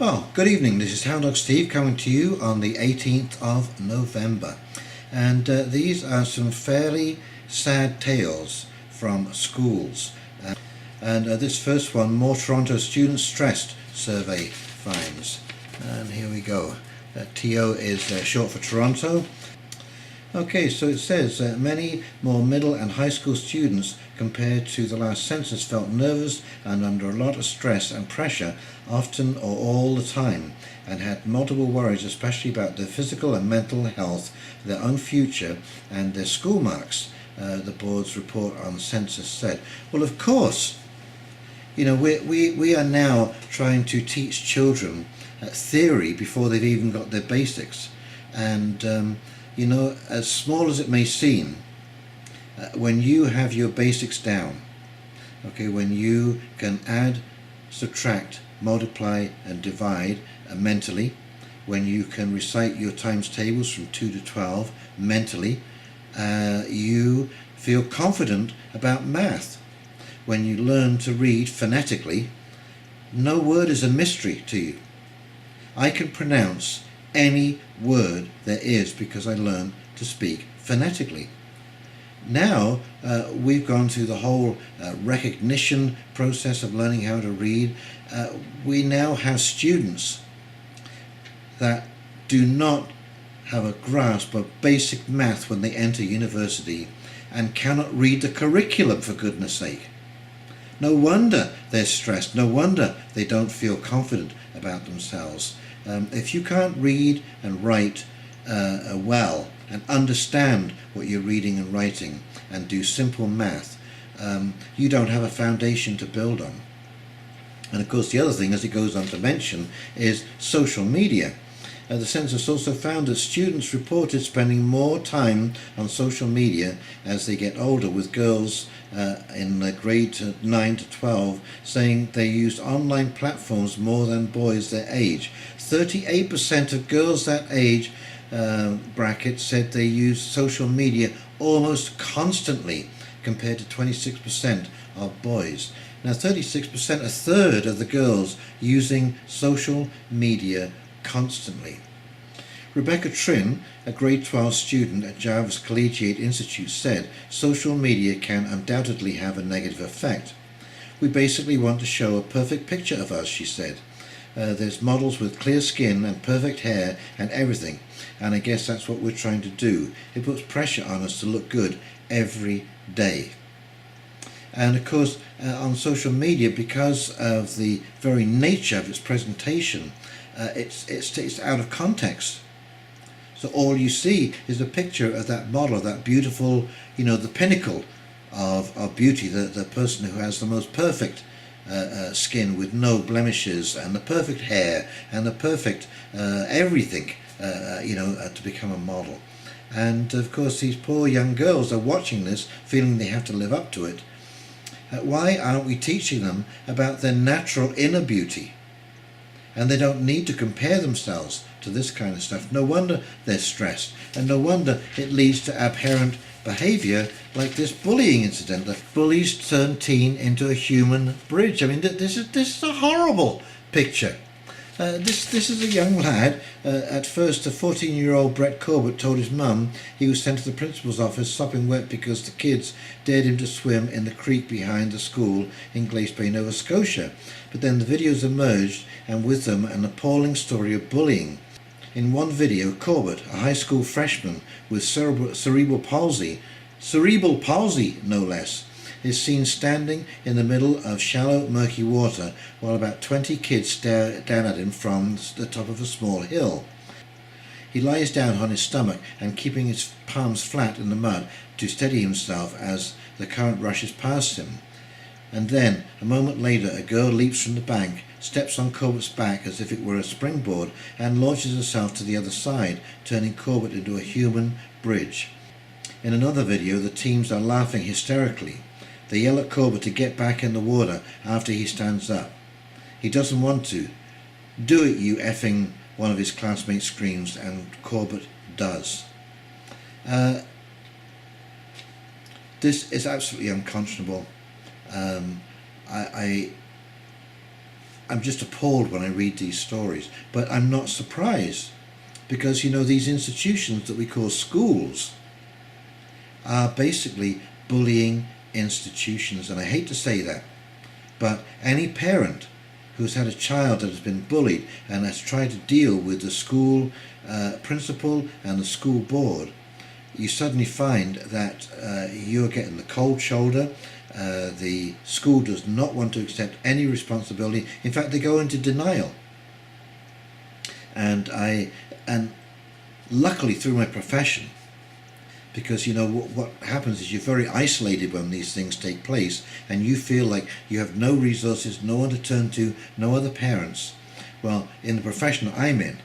Well, good evening. This is Hound Dog Steve coming to you on the 18th of November. And these are some fairly sad tales from schools. And this first one, more Toronto students stressed, survey finds. And here we go. TO is short for Toronto. Okay, so it says many more middle and high school students compared to the last census felt nervous and under a lot of stress and pressure, often or all the time, and had multiple worries, especially about their physical and mental health, their own future, and their school marks, the board's report on census said. Well, of course, you know, we are now trying to teach children theory before they've even got their basics. And you know, as small as it may seem, when you have your basics down, okay, when you can add, subtract, multiply and divide mentally, when you can recite your times tables from 2 to 12 mentally, you feel confident about math. When you learn to read phonetically, no word is a mystery to you. I can pronounce any word there is because I learned to speak phonetically. Now we've gone through the whole recognition process of learning how to read. We now have students that do not have a grasp of basic math when they enter university and cannot read the curriculum, for goodness sake. No wonder they're stressed, no wonder they don't feel confident about themselves. If you can't read and write well and understand what you're reading and writing and do simple math, you don't have a foundation to build on. And of course the other thing, as it goes on to mention, is social media. The census also found that students reported spending more time on social media as they get older, with girls in grade 9 to 12 saying they used online platforms more than boys their age. 38% of girls that age bracket said they used social media almost constantly, compared to 26% of boys. Now 36%, a third of the girls using social media constantly. Rebecca Trin, a grade 12 student at Jarvis Collegiate Institute, said social media can undoubtedly have a negative effect. We basically want to show a perfect picture of us, she said. There's models with clear skin and perfect hair and everything, and I guess that's what we're trying to do. It puts pressure on us to look good every day. And of course on social media, because of the very nature of its presentation, it's out of context. So all you see is a picture of that model, that beautiful, you know, the pinnacle of beauty, the person who has the most perfect skin with no blemishes and the perfect hair and the perfect everything, you know, to become a model. And of course these poor young girls are watching this, feeling they have to live up to it. Why aren't we teaching them about their natural inner beauty? And they don't need to compare themselves to this kind of stuff. No wonder they're stressed, and no wonder it leads to aberrant behaviour like this bullying incident. The bullies turned teen into a human bridge. I mean, this is a horrible picture. This is a young lad. At first, a 14-year-old Brett Corbett told his mum he was sent to the principal's office sopping wet because the kids dared him to swim in the creek behind the school in Glace Bay, Nova Scotia. But then the videos emerged, and with them an appalling story of bullying. In one video, Corbett, a high school freshman with cerebral palsy no less, is seen standing in the middle of shallow, murky water while about 20 kids stare down at him from the top of a small hill. He lies down on his stomach and keeping his palms flat in the mud to steady himself as the current rushes past him. And then, a moment later, a girl leaps from the bank, steps on Corbett's back as if it were a springboard, and launches herself to the other side, turning Corbett into a human bridge. In another video, the teens are laughing hysterically. They yell at Corbett to get back in the water after he stands up. He doesn't want to. "Do it, you effing," one of his classmates screams, and Corbett does. This is absolutely unconscionable. I'm just appalled when I read these stories. But I'm not surprised, because these institutions that we call schools are basically bullying institutions. And I hate to say that, but any parent who's had a child that has been bullied and has tried to deal with the school principal and the school board, you suddenly find that you're getting the cold shoulder. The school does not want to accept any responsibility. In fact, they go into denial. And luckily through my profession, because what happens is you're very isolated when these things take place, and you feel like you have no resources, no one to turn to, no other parents. Well, in the profession I'm in,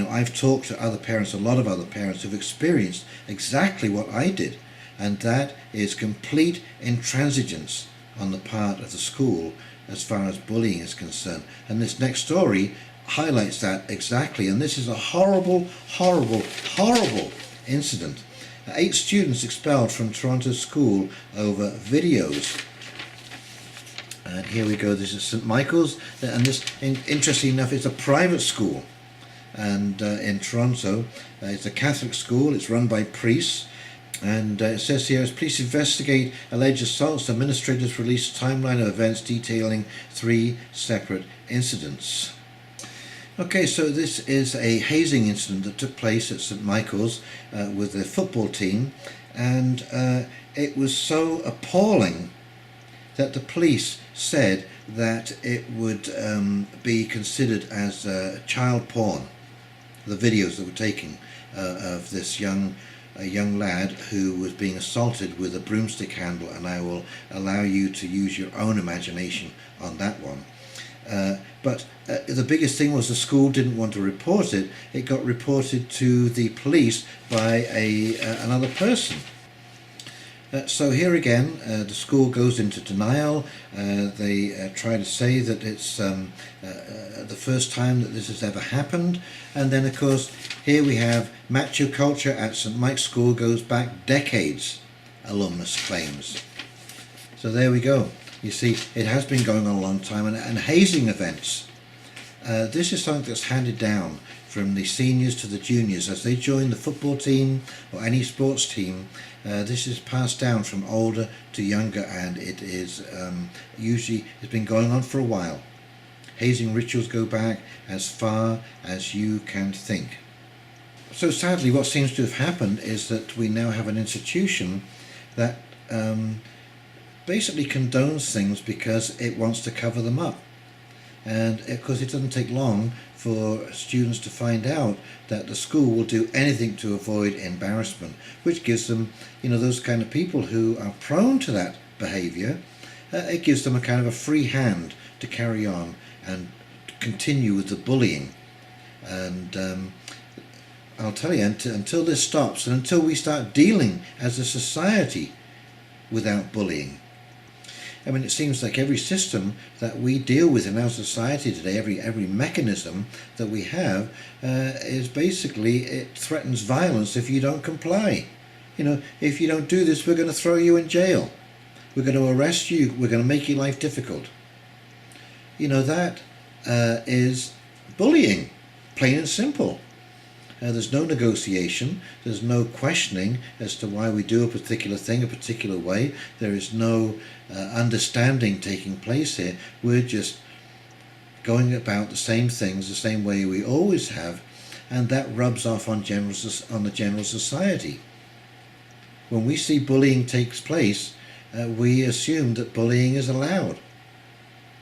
I've talked to other parents, a lot of other parents who've experienced exactly what I did, and that is complete intransigence on the part of the school as far as bullying is concerned. And this next story highlights that exactly, and this is a horrible, horrible, horrible incident. 8 students expelled from Toronto school over videos. And here we go, this is St Michael's, and this, interesting enough, it's a private school, and in Toronto. It's a Catholic school, it's run by priests, and it says here, as police investigate alleged assaults, administrators released a timeline of events detailing 3 separate incidents. Okay, so this is a hazing incident that took place at St Michael's with the football team, and it was so appalling that the police said that it would be considered as child porn, the videos that were taken of this young lad who was being assaulted with a broomstick handle, and I will allow you to use your own imagination on that one. But the biggest thing was the school didn't want to report it. It got reported to the police by another person. So here again, the school goes into denial. They try to say that it's the first time that this has ever happened. And then, of course, here we have macho culture at St Mike's School goes back decades, alumnus claims. So there we go. You see, it has been going on a long time. And hazing events, this is something that's handed down from the seniors to the juniors as they join the football team or any sports team. This is passed down from older to younger, and it is usually, it's been going on for a while. Hazing rituals go back as far as you can think. So sadly, what seems to have happened is that we now have an institution that basically condones things because it wants to cover them up. And of course it doesn't take long for students to find out that the school will do anything to avoid embarrassment, which gives them, those kind of people who are prone to that behaviour, it gives them a kind of a free hand to carry on and continue with the bullying. And I'll tell you, until this stops, and until we start dealing as a society without bullying. I mean, it seems like every system that we deal with in our society today, every mechanism that we have, is basically, it threatens violence if you don't comply. If you don't do this, we're going to throw you in jail. We're going to arrest you. We're going to make your life difficult. That is bullying, plain and simple. There's no negotiation, there's no questioning as to why we do a particular thing a particular way. There is no understanding taking place here. We're just going about the same things the same way we always have, and that rubs off on the general society. When we see bullying takes place, we assume that bullying is allowed.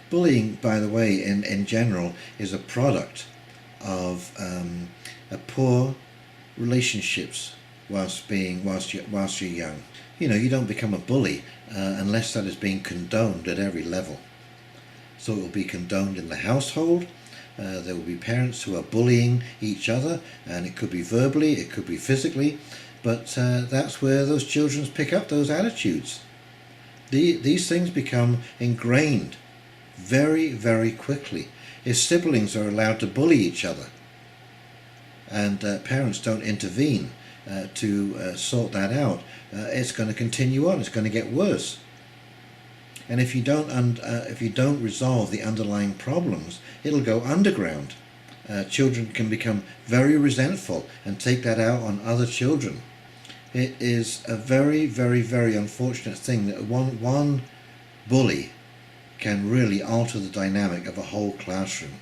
Bullying, by the way, in general, is a product of poor relationships whilst you're young. You don't become a bully unless that is being condoned at every level. So it will be condoned in the household. There will be parents who are bullying each other, and it could be verbally, it could be physically, but that's where those children pick up those attitudes. These things become ingrained very, very quickly. If siblings are allowed to bully each other, and parents don't intervene to sort that out, it's going to continue on, it's going to get worse. And if you don't resolve the underlying problems, it'll go underground. Children can become very resentful and take that out on other children. It is a very, very, very unfortunate thing that one bully can really alter the dynamic of a whole classroom.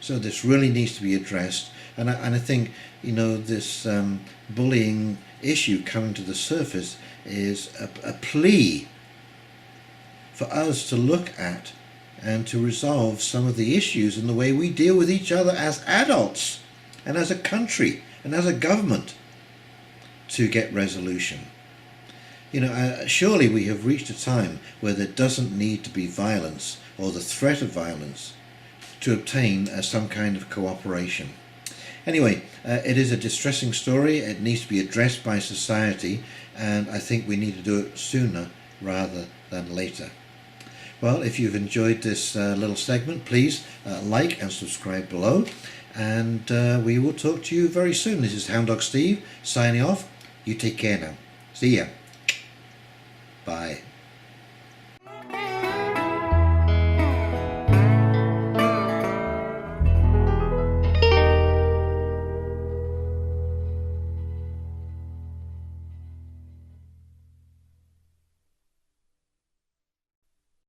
So this really needs to be addressed, and I think, you know, this bullying issue coming to the surface is a plea for us to look at and to resolve some of the issues in the way we deal with each other as adults and as a country and as a government to get resolution. You know, surely we have reached a time where there doesn't need to be violence or the threat of violence to obtain some kind of cooperation. Anyway, it is a distressing story. It needs to be addressed by society, and I think we need to do it sooner rather than later. Well, if you've enjoyed this little segment, please like and subscribe below, and we will talk to you very soon. This is Hound Dog Steve signing off. You take care now. See ya. Bye.